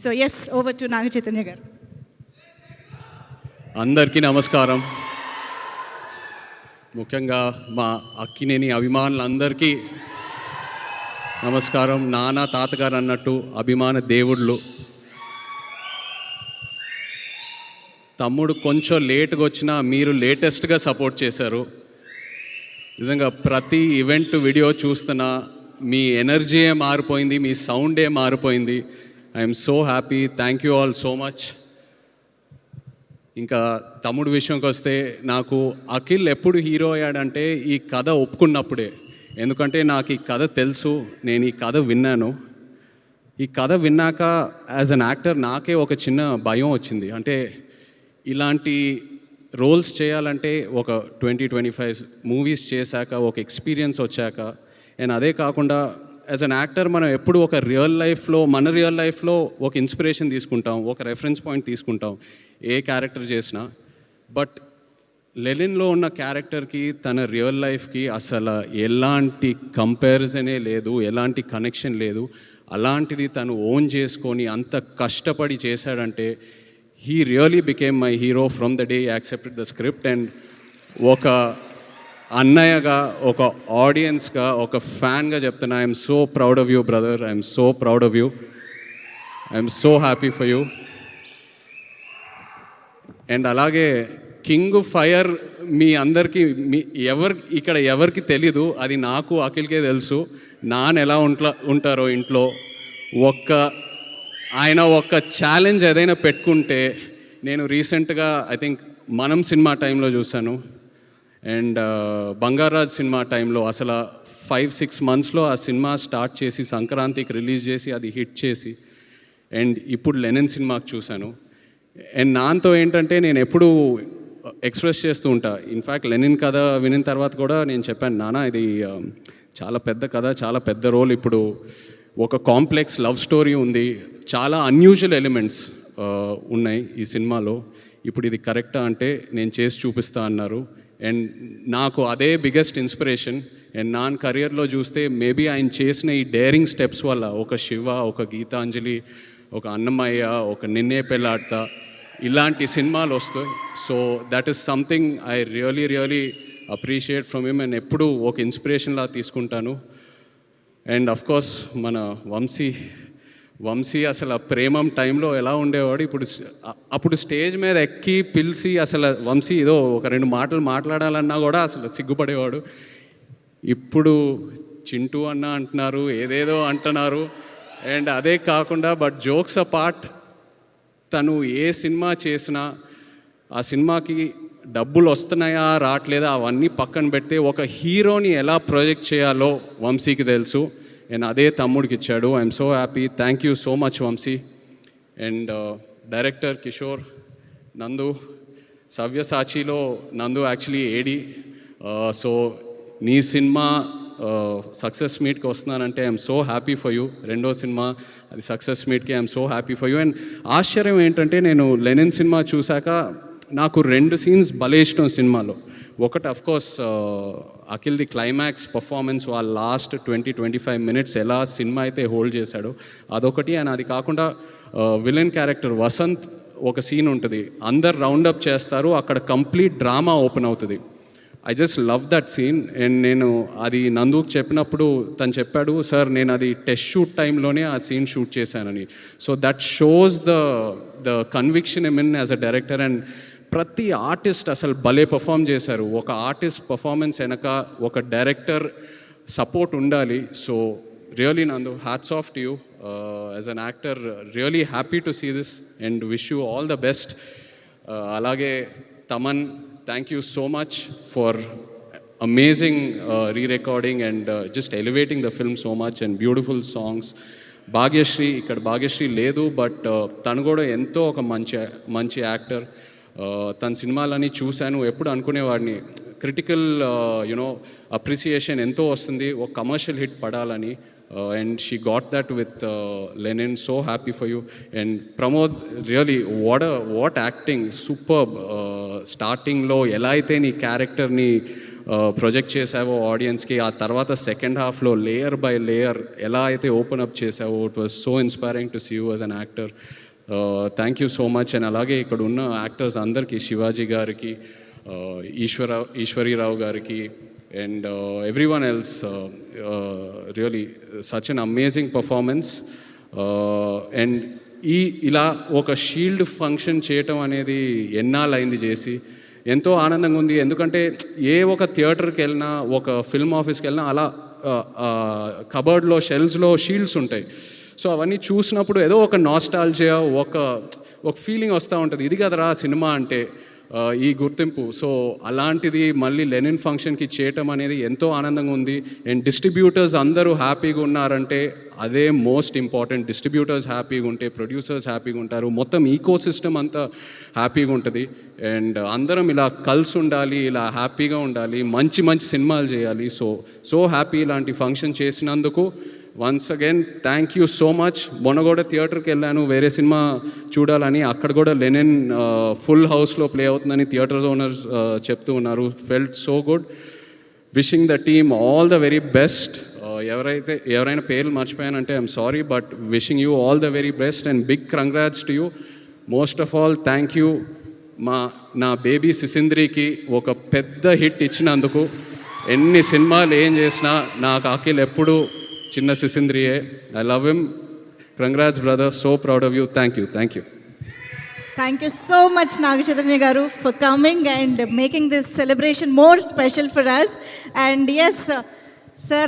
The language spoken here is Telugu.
So yes, over to Naga Chaitanya గారు. అందరికీ నమస్కారం. ముఖ్యంగా మా అక్కినేని అభిమానులందరికీ నమస్కారం. నాన్న తాతగారు అన్నట్టు అభిమాన దేవుళ్ళు. తమ్ముడు కొంచెం లేట్గా వచ్చినా మీరు లేటెస్ట్గా సపోర్ట్ చేశారు. నిజంగా ప్రతి ఈవెంట్ వీడియో చూస్తున్నా మీ ఎనర్జీయే మారిపోయింది, మీ సౌండే మారిపోయింది. I'm so happy. Thank you all so much. ఇంకా తమ్ముడు విషయంకి వస్తే, నాకు అఖిల్ ఎప్పుడు హీరో అయ్యాడంటే ఈ కథ ఒప్పుకున్నప్పుడే. ఎందుకంటే నాకు ఈ కథ తెలుసు, నేను ఈ కథ విన్నాను. ఈ కథ విన్నాక యాజ్ అన్ యాక్టర్ నాకే ఒక చిన్న భయం వచ్చింది. అంటే ఇలాంటి రోల్స్ చేయాలంటే ఒక 20-25 మూవీస్ చేశాక ఒక ఎక్స్పీరియన్స్ వచ్చాక, అండ్ అదే కాకుండా యాజ్ అన్ యాక్టర్ మనం ఎప్పుడు ఒక మన రియల్ లైఫ్లో ఒక ఇన్స్పిరేషన్ తీసుకుంటాం, ఒక రెఫరెన్స్ పాయింట్ తీసుకుంటాం ఏ క్యారెక్టర్ చేసినా. బట్ లెనిన్లో ఉన్న క్యారెక్టర్కి తన రియల్ లైఫ్కి అసలు ఎలాంటి కంపారిజనే లేదు, ఎలాంటి కనెక్షన్ లేదు. అలాంటిది తను ఓన్ చేసుకొని అంత కష్టపడి చేశాడంటే he really became my hero from the day he accepted the script. And ఒక అన్నయ్యగా, ఒక ఆడియన్స్గా, ఒక ఫ్యాన్గా చెప్తున్నా, I'm so proud of you brother. I'm so proud of you. I'm so happy for you. And అలాగే కింగ్ ఫైర్ మీ అందరికీ ఇక్కడ ఎవరికి తెలీదు, అది నాకు అఖిల్కే తెలుసు. నాన్న ఎలా ఉంటారో ఇంట్లో. ఆయన ఒక ఛాలెంజ్ ఏదైనా పెట్టుకుంటే, నేను రీసెంట్గా ఐ థింక్ మనం సినిమా టైంలో చూశాను, అండ్ బంగారాజ్ సినిమా టైంలో అసలు 5-6 మంత్స్లో ఆ సినిమా స్టార్ట్ చేసి సంక్రాంతికి రిలీజ్ చేసి అది హిట్ చేసి, అండ్ ఇప్పుడు లెనిన్ సినిమాకి చూశాను. అండ్ నాన్నతో ఏంటంటే నేను ఎప్పుడూ ఎక్స్ప్రెస్ చేస్తూ ఉంటా. ఇన్ఫ్యాక్ట్ లెనిన్ కథ వినిన తర్వాత కూడా నేను చెప్పాను, నాన్న ఇది చాలా పెద్ద కథ, చాలా పెద్ద రోల్. ఇప్పుడు ఒక కాంప్లెక్స్ లవ్ స్టోరీ ఉంది, చాలా అన్యూజువల్ ఎలిమెంట్స్ ఉన్నాయి ఈ సినిమాలో. ఇప్పుడు ఇది కరెక్టా అంటే నేను చేసి చూపిస్తా అన్నారు. అండ్ నాకు అదే బిగ్గెస్ట్ ఇన్స్పిరేషన్. అండ్ నా కెరియర్లో చూస్తే మేబీ ఆయన చేసిన ఈ డేరింగ్ స్టెప్స్ వల్ల ఒక శివ, ఒక గీతాంజలి, ఒక అన్నమయ్య, ఒక నిన్నే పెళ్ళాడతా, ఇలాంటి సినిమాలు వస్తాయి. So that is something I really appreciate from him. And ఎప్పుడూ ఒక ఇన్స్పిరేషన్లా తీసుకుంటాను. అండ్ అఫ్కోర్స్ మన వంశీ అసలు ప్రేమం టైంలో ఎలా ఉండేవాడు, అప్పుడు స్టేజ్ మీద ఎక్కి పిలిచి అసలు వంశీ ఏదో ఒక 2 మాటలు మాట్లాడాలన్నా కూడా అసలు సిగ్గుపడేవాడు. ఇప్పుడు చింటూ అన్న అంటున్నారు, ఏదేదో అంటున్నారు. అండ్ అదే కాకుండా బట్ జోక్స్ అపార్ట్, తను ఏ సినిమా చేసినా ఆ సినిమాకి డబ్బులు వస్తున్నాయా రావట్లేదా అవన్నీ పక్కన పెడితే ఒక హీరోని ఎలా ప్రొజెక్ట్ చేయాలో వంశీకి తెలుసు. అండ్ అదే తమ్ముడికి ఇచ్చాడు. I'm so happy. Thank you so much Vamshi. And director Kishore, Nandu, సవ్యసాచిలో నందు యాక్చువల్లీ ఏడి. సో నీ సినిమా సక్సెస్ మీట్కి వస్తున్నానంటే I'm so happy for you. రెండో సినిమా అది సక్సెస్ మీట్కి I'm so happy for you. And ఆశ్చర్యం ఏంటంటే నేను లెనిన్ సినిమా చూశాక నాకు 2 సీన్స్ భలే ఇష్టం సినిమాలో. ఒకటి అఫ్కోర్స్ అఖిల్ది క్లైమాక్స్ పర్ఫార్మెన్స్, వాళ్ళ లాస్ట్ 20-25 మినిట్స్ ఎలా సినిమా అయితే హోల్డ్ చేశాడో అదొకటి. అండ్ అది కాకుండా విలన్ క్యారెక్టర్ వసంత్ ఒక సీన్ ఉంటుంది, అందరు రౌండప్ చేస్తారు, అక్కడ కంప్లీట్ డ్రామా ఓపెన్ అవుతుంది. I just love that scene. And నేను అది నందుకు చెప్పినప్పుడు తను చెప్పాడు, సార్ నేను అది టెస్ట్ షూట్ టైంలోనే ఆ సీన్ షూట్ చేశానని. So that shows the conviction I mean as a director. And ప్రతి ఆర్టిస్ట్ అసలు భలే పర్ఫామ్ చేశారు. ఒక ఆర్టిస్ట్ పర్ఫార్మెన్స్ వెనక ఒక డైరెక్టర్ సపోర్ట్ ఉండాలి. So really Nandu, hats off to you as an actor. Really happy to see this and wish you all the best. అలాగే Thaman, thank you so much for amazing re-recording and just elevating the film so much and beautiful songs. Bhagyashri, ఇక్కడ భాగ్యశ్రీ లేదు బట్ తను కూడా ఎంతో ఒక మంచి యాక్టర్. తన సినిమాలని చూశాను, ఎప్పుడు అనుకునేవాడిని క్రిటికల్ అప్రిసియేషన్ ఎంతో వస్తుంది, ఒక కమర్షియల్ హిట్ పడాలని. and she got that with Lenin. So happy for you. And Pramod, really, what acting, superb. Starting లో ఎలా అయితే నీ క్యారెక్టర్ని ప్రొజెక్ట్ చేసావో ఆడియన్స్కి, ఆ తర్వాత సెకండ్ హాఫ్లో లేయర్ బై లేయర్ ఎలా అయితే ఓపెన్ అప్ చేసావో, it was so inspiring to see you as an actor. Thank you so much. And అలాగే ఇక్కడ ఉన్న యాక్టర్స్ అందరికీ, శివాజీ గారికి, ఈశ్వరీరావు గారికి, and everyone else, really such an amazing performance. And ఇలా ఒక షీల్డ్ ఫంక్షన్ చేయటం అనేది ఎన్నాళ్ళైంది చేసి, ఎంతో ఆనందంగా ఉంది. ఎందుకంటే ఏ ఒక థియేటర్కి వెళ్ళినా, ఒక ఫిల్మ్ ఆఫీస్కి వెళ్ళినా అలా కబర్డ్లో షెల్ఫ్స్లో షీల్డ్స్ ఉంటాయి. సో అవన్నీ చూసినప్పుడు ఏదో ఒక నాస్టాల్జియా, ఒక ఫీలింగ్ వస్తూ ఉంటుంది, ఇది కదరా సినిమా అంటే, ఈ గుర్తింపు. సో అలాంటిది మళ్ళీ లెనిన్ ఫంక్షన్కి చేయటం అనేది ఎంతో ఆనందంగా ఉంది. అండ్ డిస్ట్రిబ్యూటర్స్ అందరూ హ్యాపీగా ఉన్నారంటే అదే మోస్ట్ ఇంపార్టెంట్. డిస్ట్రిబ్యూటర్స్ హ్యాపీగా ఉంటే ప్రొడ్యూసర్స్ హ్యాపీగా ఉంటారు, మొత్తం ఈకో సిస్టమ్ అంతా హ్యాపీగా ఉంటుంది. అండ్ అందరం ఇలా కలిసి ఉండాలి, ఇలా హ్యాపీగా ఉండాలి, మంచి మంచి సినిమాలు చేయాలి. సో హ్యాపీ ఇలాంటి ఫంక్షన్ చేసినందుకు. Once again thank you so much. మొన్న కూడా థియేటర్కి వెళ్ళాను వేరే సినిమా చూడాలని, అక్కడ కూడా లెనిన్ ఫుల్ హౌస్లో ప్లే అవుతుందని థియేటర్ ఓనర్స్ చెప్తూ ఉన్నారు. Felt so good. Wishing the team all the very best. ఎవరైనా పేర్లు మర్చిపోయానంటే I'm sorry, but wishing you all the very best and big congrats to you. Most of all thank you నా బేబీ సిసింద్రికి ఒక పెద్ద హిట్ ఇచ్చినందుకు. ఎన్ని సినిమాలు ఏం చేసినా నాకు అఖిల్ ఎప్పుడు చిన్న సిసింద్రియే. I love him. Congrats brother, so proud of you. Thank you. Thank you so much, Naga Chaitanya garu, for coming and making this celebration more special for us. And yes, sir,